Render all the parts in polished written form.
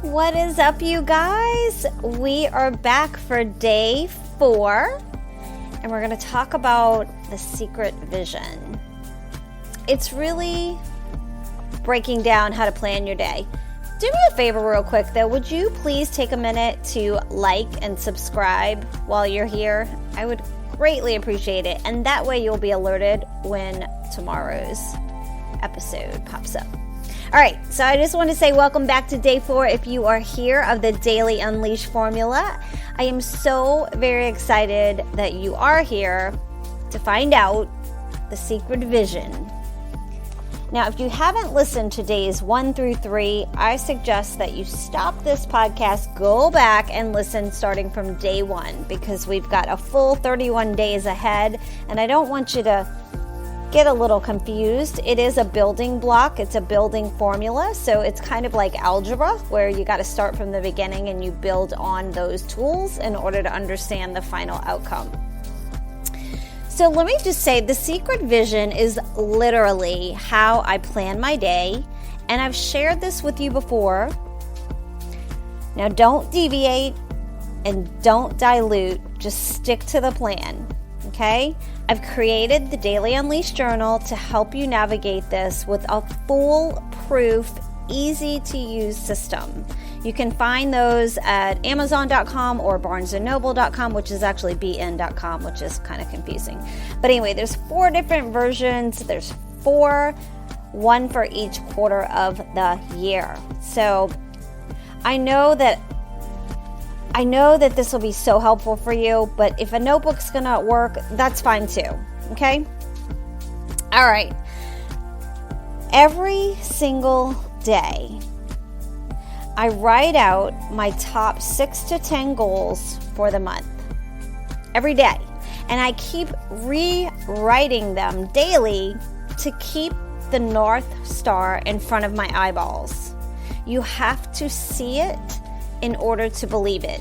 What is up, you guys? We are back for day 4, and we're going to talk about the secret vision. It's really breaking down how to plan your day. Do me a favor real quick, though. Would you please take a minute to like and subscribe while you're here? I would greatly appreciate it, and that way you'll be alerted when tomorrow's episode pops up. All right, so I just want to say welcome back to day 4 if you are here of the Daily Unleash formula. I am so very excited that you are here to find out the secret vision. Now, if you haven't listened to days 1 through 3, I suggest that you stop this podcast, go back and listen starting from day 1 because we've got a full 31 days ahead, and I don't want you to get a little confused. It is a building block. It's a building formula. So it's kind of like algebra where you got to start from the beginning and you build on those tools in order to understand the final outcome. So let me just say the secret vision is literally how I plan my day. And I've shared this with you before. Now don't deviate and don't dilute. Just stick to the plan. Okay? I've created the Daily Unleash Journal to help you navigate this with a foolproof, easy-to-use system. You can find those at Amazon.com or BarnesandNoble.com, which is actually BN.com, which is kind of confusing. But anyway, there's 4 different versions. There's 4, one for each quarter of the year. So I know that this will be so helpful for you, but if a notebook's gonna work, that's fine too, okay? All right. Every single day, I write out my top 6 to 10 goals for the month. Every day. And I keep rewriting them daily to keep the North Star in front of my eyeballs. You have to see it in order to believe it.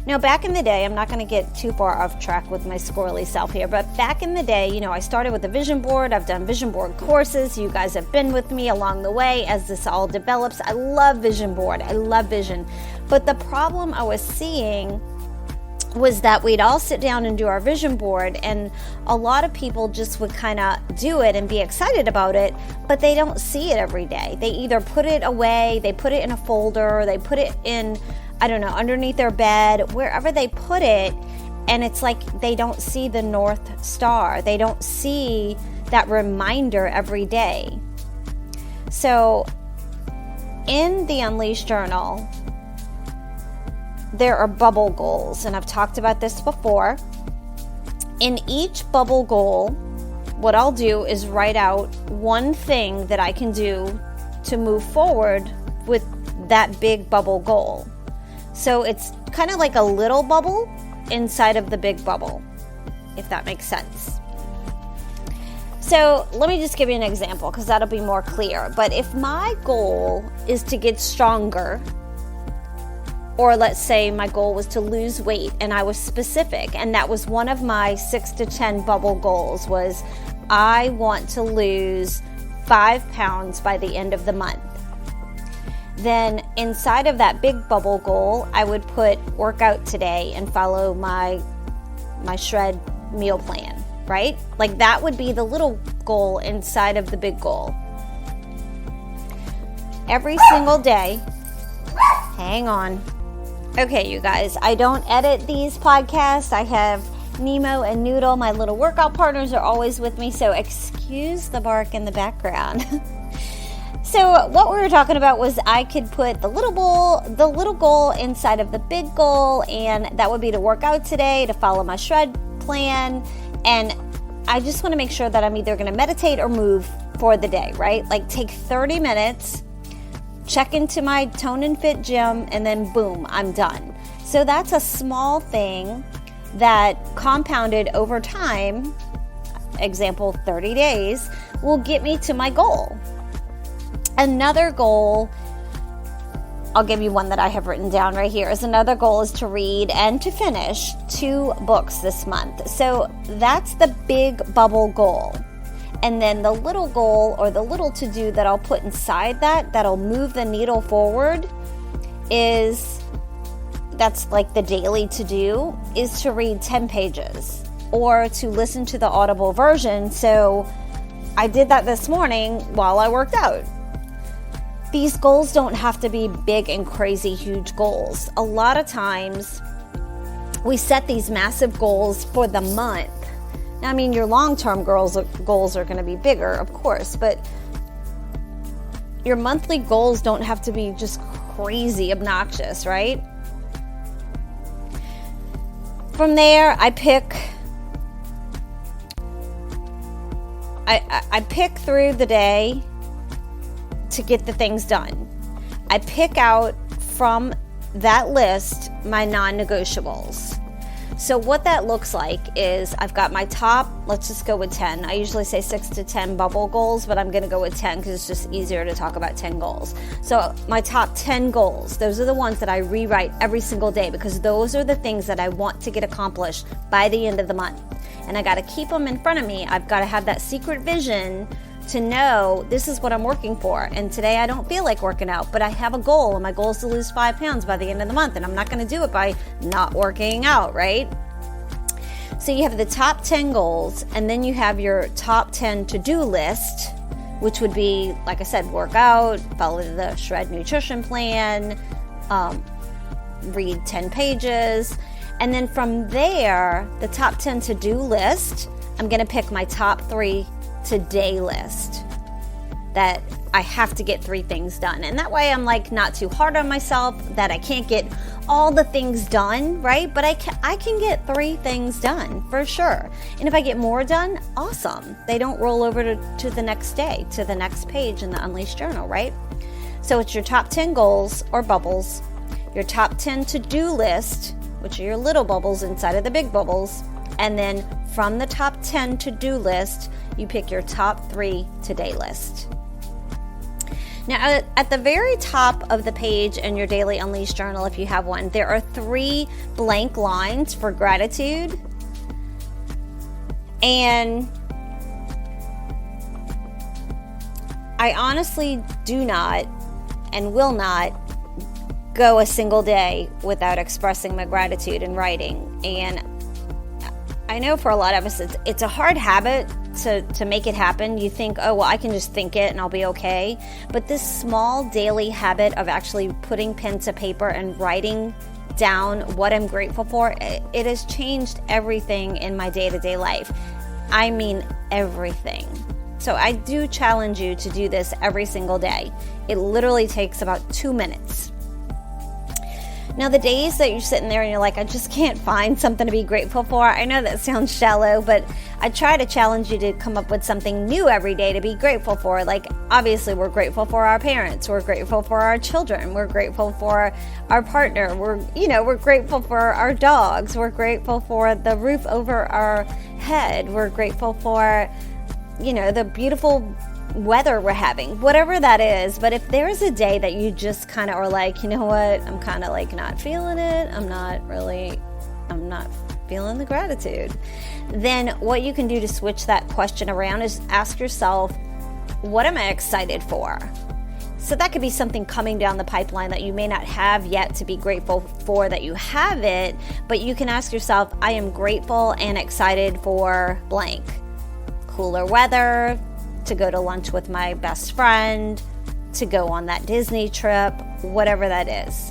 Now, back in the day, I'm not going to get too far off track with my squirrely self here, but back in the day, I started with a vision board. I've done vision board courses. You guys have been with me along the way as this all develops. I love vision board. I love vision. But the problem I was seeing was that we'd all sit down and do our vision board, and a lot of people just would kind of do it and be excited about it, but they don't see it every day. They either put it away, they put it in a folder, they put it in, underneath their bed, wherever they put it, and it's like they don't see the North Star. They don't see that reminder every day. So in the Unleash Journal, there are bubble goals, and I've talked about this before. In each bubble goal, what I'll do is write out one thing that I can do to move forward with that big bubble goal. So it's kind of like a little bubble inside of the big bubble, if that makes sense. So let me just give you an example because that'll be more clear. But if my goal is to get stronger, or let's say my goal was to lose weight and I was specific, and that was one of my 6 to 10 bubble goals, was I want to lose 5 pounds by the end of the month. Then inside of that big bubble goal, I would put workout today and follow my shred meal plan, right? Like that would be the little goal inside of the big goal. Every single day, hang on. Okay, you guys, I don't edit these podcasts. I have Nemo and Noodle, my little workout partners, are always with me, so excuse the bark in the background. So what we were talking about was I could put the little goal inside of the big goal, and that would be to work out today, to follow my shred plan, and I just want to make sure that I'm either going to meditate or move for the day, right? Like take 30 minutes, check into my Tone and Fit gym, and then boom, I'm done. So that's a small thing that compounded over time, example 30 days, will get me to my goal. Another goal, I'll give you one that I have written down right here, is another goal is to read and to finish 2 books this month. So that's the big bubble goal. And then the little goal or the little to-do that I'll put inside that'll move the needle forward, that's like the daily to do, is to read 10 pages or to listen to the Audible version. So I did that this morning while I worked out. These goals don't have to be big and crazy huge goals. A lot of times we set these massive goals for the month. Now, I mean, your long-term goals are going to be bigger, of course, but your monthly goals don't have to be just crazy obnoxious, right? From there, I pick through the day to get the things done. I pick out from that list my non-negotiables. So what that looks like is I've got my top, let's just go with 10. I usually say 6 to 10 bubble goals, but I'm going to go with 10 because it's just easier to talk about 10 goals. So my top 10 goals, those are the ones that I rewrite every single day because those are the things that I want to get accomplished by the end of the month. And I got to keep them in front of me. I've got to have that secret vision to know this is what I'm working for. And today I don't feel like working out, but I have a goal, and my goal is to lose 5 pounds by the end of the month, and I'm not going to do it by not working out, right? So you have the top 10 goals, and then you have your top 10 to-do list, which would be, like I said, work out, follow the Shred nutrition plan, read 10 pages. And then from there, the top 10 to-do list, I'm going to pick my top 3 today list that I have to get 3 things done. And that way I'm like not too hard on myself that I can't get all the things done, right? But I can get 3 things done for sure. And if I get more done, awesome. They don't roll over to the next day, to the next page in the Unleashed Journal, right? So it's your top 10 goals or bubbles, your top 10 to-do list, which are your little bubbles inside of the big bubbles. And then from the top 10 to-do list, you pick your top 3 today list. Now, at the very top of the page in your daily Unleashed journal, if you have one, there are 3 blank lines for gratitude. And I honestly do not and will not go a single day without expressing my gratitude in writing. And I know for a lot of us, it's a hard habit to make it happen. You think, oh, well, I can just think it and I'll be okay. But this small daily habit of actually putting pen to paper and writing down what I'm grateful for, it has changed everything in my day-to-day life. I mean, everything. So I do challenge you to do this every single day. It literally takes about 2 minutes. Now, the days that you're sitting there and you're like, I just can't find something to be grateful for. I know that sounds shallow, but I try to challenge you to come up with something new every day to be grateful for. Like, obviously, we're grateful for our parents. We're grateful for our children. We're grateful for our partner. We're grateful for our dogs. We're grateful for the roof over our head. We're grateful for, the beautiful weather we're having, whatever that is. But if there's a day that you just kind of are like, you know what, I'm kind of like not feeling it, I'm not feeling the gratitude, then what you can do to switch that question around is ask yourself, what am I excited for? So that could be something coming down the pipeline that you may not have yet to be grateful for that you have it, but you can ask yourself, I am grateful and excited for blank. Cooler weather, to go to lunch with my best friend, to go on that Disney trip, whatever that is.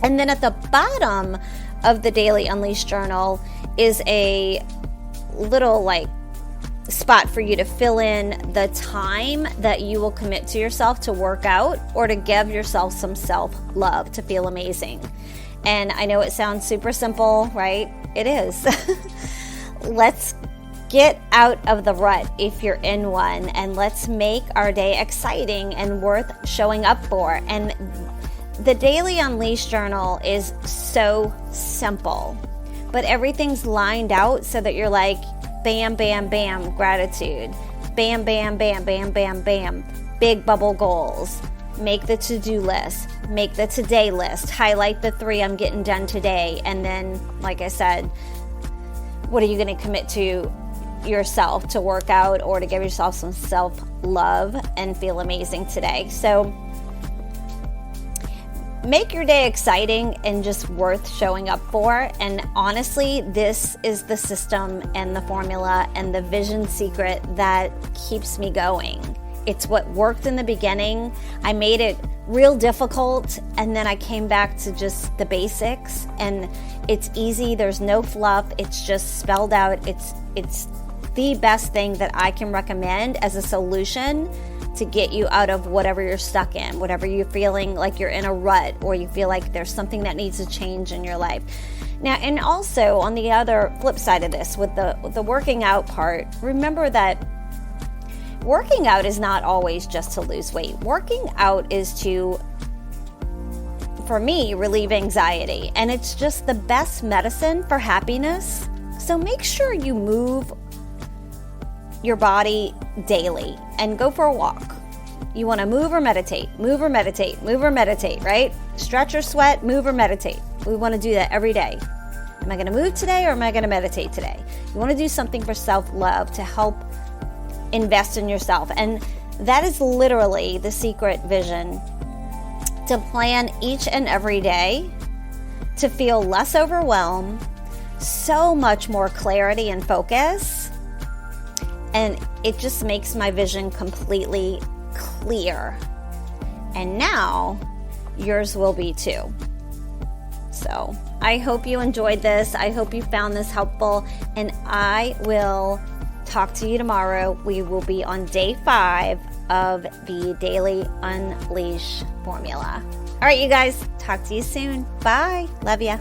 And then at the bottom of the Daily Unleashed Journal is a little spot for you to fill in the time that you will commit to yourself to work out or to give yourself some self-love to feel amazing. And I know it sounds super simple, right? It is. Let's get out of the rut if you're in one, and let's make our day exciting and worth showing up for. And the Daily Unleashed Journal is so simple, but everything's lined out so that you're like, bam, bam, bam, gratitude. Bam, bam, bam, bam, bam, bam. Big bubble goals. Make the to-do list. Make the today list. Highlight the 3 I'm getting done today. And then, like I said, what are you going to commit to yourself to work out or to give yourself some self-love and feel amazing today? So make your day exciting and just worth showing up for. And honestly, this is the system and the formula and the vision secret that keeps me going. It's what worked in the beginning. I made it real difficult, and then I came back to just the basics, and it's easy. There's no fluff. It's just spelled out. It's the best thing that I can recommend as a solution to get you out of whatever you're stuck in, whatever you're feeling like you're in a rut, or you feel like there's something that needs to change in your life. Now, and also on the other flip side of this, with the working out part, remember that working out is not always just to lose weight. Working out is to, for me, relieve anxiety. And it's just the best medicine for happiness. So make sure you move your body daily and go for a walk. You want to move or meditate, move or meditate, move or meditate, right? Stretch or sweat, move or meditate. We want to do that every day. Am I going to move today, or am I going to meditate today? You want to do something for self-love to help invest in yourself. And that is literally the secret vision, to plan each and every day to feel less overwhelmed, so much more clarity and focus. And it just makes my vision completely clear. And now yours will be too. So I hope you enjoyed this. I hope you found this helpful, and I will talk to you tomorrow. We will be on day 5 of the Daily Unleash formula. All right, you guys, talk to you soon. Bye. Love ya.